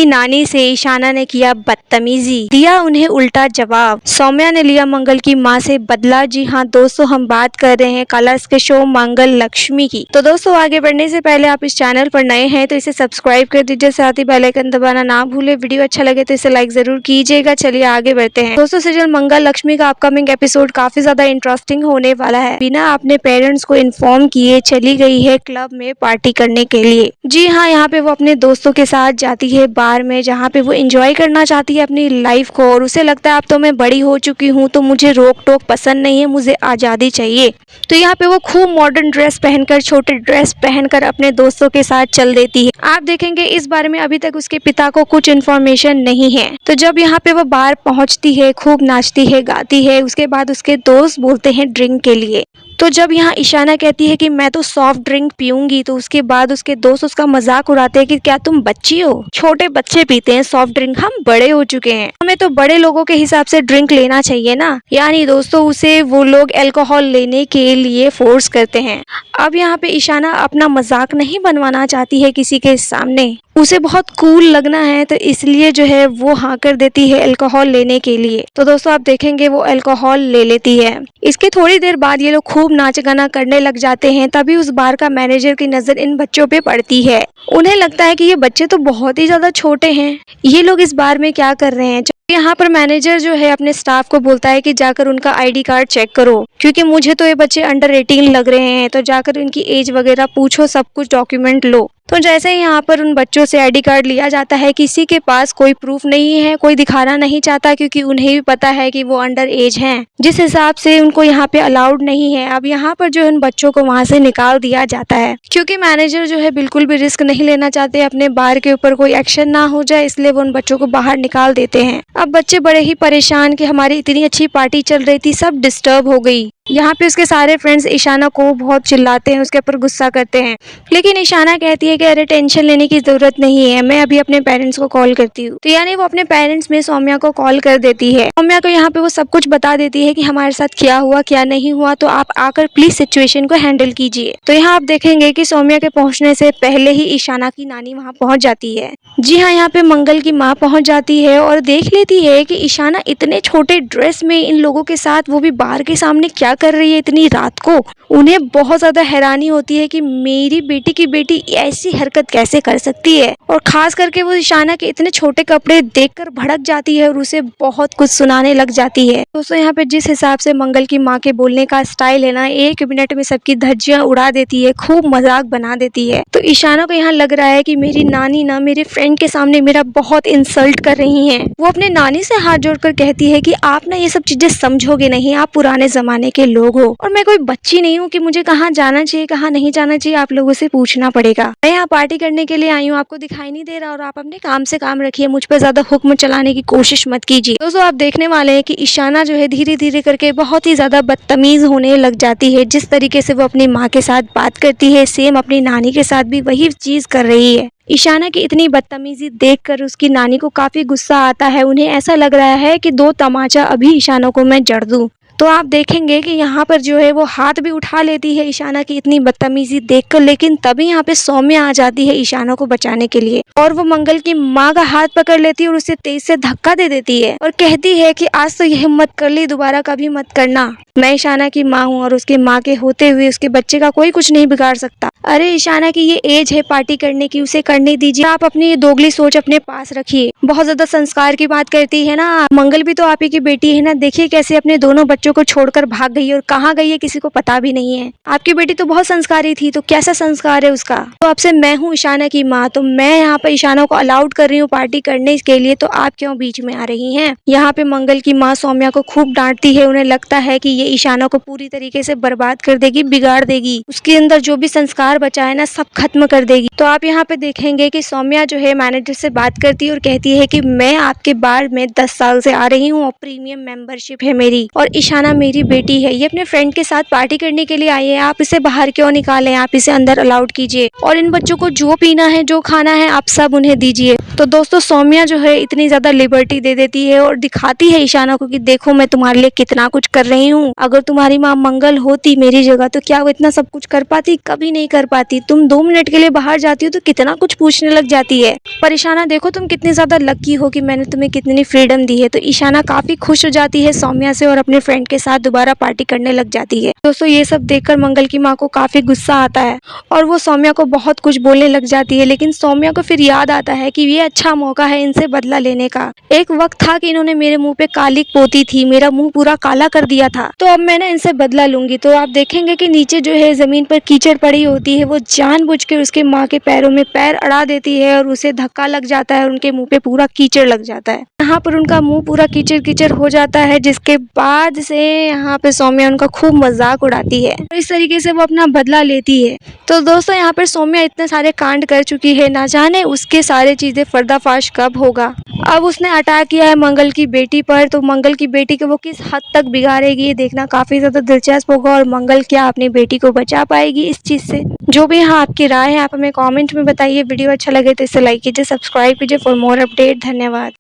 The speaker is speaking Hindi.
अपनी नानी से ईशाना ने किया बदतमीजी, दिया उन्हें उल्टा जवाब। सौम्या ने लिया मंगल की मां से बदला। जी हाँ दोस्तों, हम बात कर रहे हैं कलर्स के शो मंगल लक्ष्मी की। तो दोस्तों, आगे बढ़ने से पहले आप इस चैनल पर नए हैं तो इसे सब्सक्राइब कर दीजिए, साथ ही बेल आइकन दबाना ना भूले। वीडियो अच्छा लगे तो इसे लाइक जरूर कीजिएगा। चलिए आगे बढ़ते हैं। दोस्तों, सीरियल मंगल लक्ष्मी का अपकमिंग एपिसोड काफी ज्यादा इंटरेस्टिंग होने वाला है। बिना अपने पेरेंट्स को इन्फॉर्म किए चली गई है क्लब में पार्टी करने के लिए। जी हाँ, यहाँ पे वो अपने दोस्तों के साथ जाती है बार में, जहाँ पे वो एंजॉय करना चाहती है अपनी लाइफ को, और उसे लगता है अब तो मैं बड़ी हो चुकी हूँ तो मुझे रोक टोक पसंद नहीं है, मुझे आज़ादी चाहिए। तो यहाँ पे वो खूब मॉडर्न ड्रेस पहनकर, छोटे ड्रेस पहनकर अपने दोस्तों के साथ चल देती है। आप देखेंगे इस बारे में अभी तक उसके पिता को कुछ इन्फॉर्मेशन नहीं है। तो जब यहाँ पे वो बार पहुंचती है, खूब नाचती है, गाती है, उसके बाद उसके दोस्त बोलते हैं ड्रिंक के लिए। तो जब यहाँ ईशाना कहती है कि मैं तो सॉफ्ट ड्रिंक पीऊंगी, तो उसके बाद उसके दोस्त उसका मजाक उड़ाते हैं कि क्या तुम बच्ची हो, छोटे बच्चे पीते हैं सॉफ्ट ड्रिंक, हम बड़े हो चुके हैं, हमें तो बड़े लोगों के हिसाब से ड्रिंक लेना चाहिए ना। यानी दोस्तों, उसे वो लोग अल्कोहल लेने के लिए फोर्स करते हैं। अब यहाँ पे ईशाना अपना मजाक नहीं बनवाना चाहती है किसी के सामने, उसे बहुत कूल लगना है, तो इसलिए जो है वो हाँ कर देती है अल्कोहल लेने के लिए। तो दोस्तों, आप देखेंगे वो अल्कोहल ले लेती है। इसके थोड़ी देर बाद ये लोग खूब नाच गाना करने लग जाते हैं। तभी उस बार का मैनेजर की नजर इन बच्चों पे पड़ती है। उन्हें लगता है कि ये बच्चे तो बहुत ही ज्यादा छोटे हैं, ये लोग इस बार में क्या कर रहे हैं। यहाँ पर मैनेजर जो है अपने स्टाफ को बोलता है कि जाकर उनका आईडी कार्ड चेक करो, क्योंकि मुझे तो ये बच्चे अंडर 18 लग रहे हैं, तो जाकर उनकी एज वगैरह पूछो, सब कुछ डॉक्यूमेंट लो। तो जैसे ही यहाँ पर उन बच्चों से आईडी कार्ड लिया जाता है, किसी के पास कोई प्रूफ नहीं है, कोई दिखाना नहीं चाहता, क्योंकि उन्हें भी पता है कि वो अंडर एज हैं, जिस हिसाब से उनको यहाँ पे अलाउड नहीं है। अब यहाँ पर जो उन बच्चों को वहाँ से निकाल दिया जाता है, क्योंकि मैनेजर जो है बिल्कुल भी रिस्क नहीं लेना चाहते अपने बार के ऊपर कोई एक्शन ना हो जाए, इसलिए वो उन बच्चों को बाहर निकाल देते हैं। अब बच्चे बड़े ही परेशान कि हमारी इतनी अच्छी पार्टी चल रही थी, सब डिस्टर्ब हो गई। यहाँ पे उसके सारे फ्रेंड्स ईशाना को बहुत चिल्लाते हैं, उसके ऊपर गुस्सा करते हैं, लेकिन ईशाना कहती है कि अरे टेंशन लेने की जरूरत नहीं है, मैं अभी अपने पेरेंट्स को कॉल करती हूँ। तो यानी वो अपने पेरेंट्स में सौम्या को कॉल कर देती है। सौम्या को यहाँ पे वो सब कुछ बता देती है कि हमारे साथ क्या हुआ क्या नहीं हुआ, तो आप आकर प्लीज सिचुएशन को हैंडल कीजिए। तो यहाँ आप देखेंगे कि सौम्या के पहुंचने से पहले ही ईशाना की नानी वहाँ पहुंच जाती है। जी हाँ, यहाँ पे मंगल की माँ पहुंच जाती है और देख लेती है कि ईशाना इतने छोटे ड्रेस में इन लोगों के साथ, वो भी बार के सामने, क्या कर रही है इतनी रात को। उन्हें बहुत ज्यादा हैरानी होती है कि मेरी बेटी की बेटी ऐसी हरकत कैसे कर सकती है, और खास करके वो ईशाना के इतने छोटे कपड़े देखकर भड़क जाती है और उसे बहुत कुछ सुनाने लग जाती है। दोस्तों, यहाँ पे जिस हिसाब से मंगल की माँ के बोलने का स्टाइल है ना, 1 मिनट में सबकी धज्जियां उड़ा देती है, खूब मजाक बना देती है। तो ईशाना को यहाँ लग रहा है कि मेरी नानी ना मेरे फ्रेंड के सामने मेरा बहुत इंसल्ट कर रही है। वो अपने नानी से हाथ जोड़कर कहती है कि आप ना ये सब चीजें समझोगे नहीं, आप पुराने जमाने के लोग हो, और मैं कोई बच्ची नहीं हूँ कि मुझे कहाँ जाना चाहिए कहाँ नहीं जाना चाहिए आप लोगों से पूछना पड़ेगा। मैं यहाँ पार्टी करने के लिए आई हूँ, आपको दिखाई नहीं दे रहा, और आप अपने काम से काम रखिए, मुझ पर ज्यादा हुक्म चलाने की कोशिश मत कीजिए। दोस्तों, आप देखने वाले हैं कि ईशाना जो है धीरे धीरे करके बहुत ही ज्यादा बदतमीज होने लग जाती है। जिस तरीके से वो अपनी माँ के साथ बात करती है, सेम अपनी नानी के साथ भी वही चीज कर रही है। ईशाना की इतनी बदतमीजी देखकर उसकी नानी को काफी गुस्सा आता है। उन्हें ऐसा लग रहा है कि 2 तमाचा अभी ईशाना को मैं जड़ दूं। तो आप देखेंगे कि यहाँ पर जो है वो हाथ भी उठा लेती है ईशाना की इतनी बदतमीजी देखकर, लेकिन तभी यहाँ पे सौम्या आ जाती है ईशाना को बचाने के लिए, और वो मंगल की माँ का हाथ पकड़ लेती है और उसे तेज से धक्का दे देती है और कहती है कि आज तो ये हिम्मत कर ली, दोबारा कभी मत करना। मैं ईशाना की माँ हूँ और उसके माँ के होते हुए उसके बच्चे का कोई कुछ नहीं बिगाड़ सकता। अरे ईशाना की ये एज है पार्टी करने की, उसे करने दीजिए, आप अपनी ये दोगली सोच अपने पास रखिए। बहुत ज्यादा संस्कार की बात करती है ना, मंगल भी तो आप ही की बेटी है ना, देखिए कैसे अपने दोनों बच्चों को छोड़कर भाग गई है, और कहाँ गई है किसी को पता भी नहीं है। आपकी बेटी तो बहुत संस्कारी थी, तो कैसा संस्कार है उसका। तो अब से मैं हूँ ईशाना की माँ, तो मैं यहाँ पर ईशाना को अलाउड कर रही हूँ पार्टी करने के लिए, तो आप क्यों बीच में आ रही हैं। यहाँ पे मंगल की माँ सौम्या को खूब डांटती है। उन्हें लगता है कि ये ईशाना को पूरी तरीके से बर्बाद कर देगी, बिगाड़ देगी, उसके अंदर जो भी संस्कार बचा है ना सब खत्म कर देगी। तो आप यहाँ पे देखेंगे कि सौम्या जो है मैनेजर से बात करती है और कहती है कि मैं आपके बार में 10 साल से आ रही हूँ और प्रीमियम मेंबरशिप है मेरी, और ईशाना मेरी बेटी है, ये अपने फ्रेंड के साथ पार्टी करने के लिए आई है, आप इसे बाहर क्यों निकालें, आप इसे अंदर अलाउड कीजिए और इन बच्चों को जो पीना है जो खाना है आप सब उन्हें दीजिए। तो दोस्तों सौम्या जो है इतनी ज्यादा लिबर्टी दे देती है और दिखाती है ईशाना को कि देखो मैं तुम्हारे लिए कितना कुछ कर रही हूँ, अगर तुम्हारी माँ मंगल होती मेरी जगह तो क्या वो इतना सब कुछ कर पाती, कभी नहीं कर पाती। तुम 2 मिनट के लिए बाहर जाती हो तो कितना कुछ पूछने लग जाती है। पर ईशाना देखो तुम कितनी ज्यादा लकी हो कि मैंने तुम्हें कितनी फ्रीडम दी है। तो ईशाना काफी खुश हो जाती है सौम्या से और अपने फ्रेंड के साथ दोबारा पार्टी करने लग जाती है। दोस्तों ये सब देखकर मंगल की माँ को काफी गुस्सा आता है और वो सौम्या को बहुत कुछ बोलने लग जाती है, लेकिन सौम्या को फिर याद आता है कि ये अच्छा मौका है इनसे बदला लेने का। एक वक्त था कि इन्होंने मेरे मुंह पे कालिक पोती थी, मेरा मुंह पूरा काला कर दिया था, तो अब मैं ना इनसे बदला लूंगी। तो आप देखेंगे कि नीचे जो है जमीन पर कीचड़ पड़ी होती है, वो जानबूझ के उसके माँ के पैरों में पैर अड़ा देती है और उसे धक्का लग जाता है और उनके मुंह पे पूरा कीचड़ लग जाता है। यहाँ पर उनका मुंह पूरा कीचड़ कीचड़ हो जाता है, जिसके बाद से यहाँ पे सौम्या उनका खूब मजाक उड़ाती है और इस तरीके से वो अपना बदला लेती है। तो दोस्तों यहाँ पर सौम्या इतने सारे कांड कर चुकी है, ना जाने उसके सारे चीजें पर्दाफाश कब होगा। अब उसने अटैक किया है मंगल की बेटी पर, तो मंगल की बेटी को वो किस हद तक बिगाड़ेगी ये देखना काफी ज्यादा दिलचस्प होगा और मंगल क्या अपनी बेटी को बचा पाएगी इस चीज से। जो भी यहाँ आपकी राय है आप हमें कमेंट में बताइए। वीडियो अच्छा लगे तो इसे लाइक कीजिए, सब्सक्राइब कीजिए फॉर मोर अपडेट। धन्यवाद।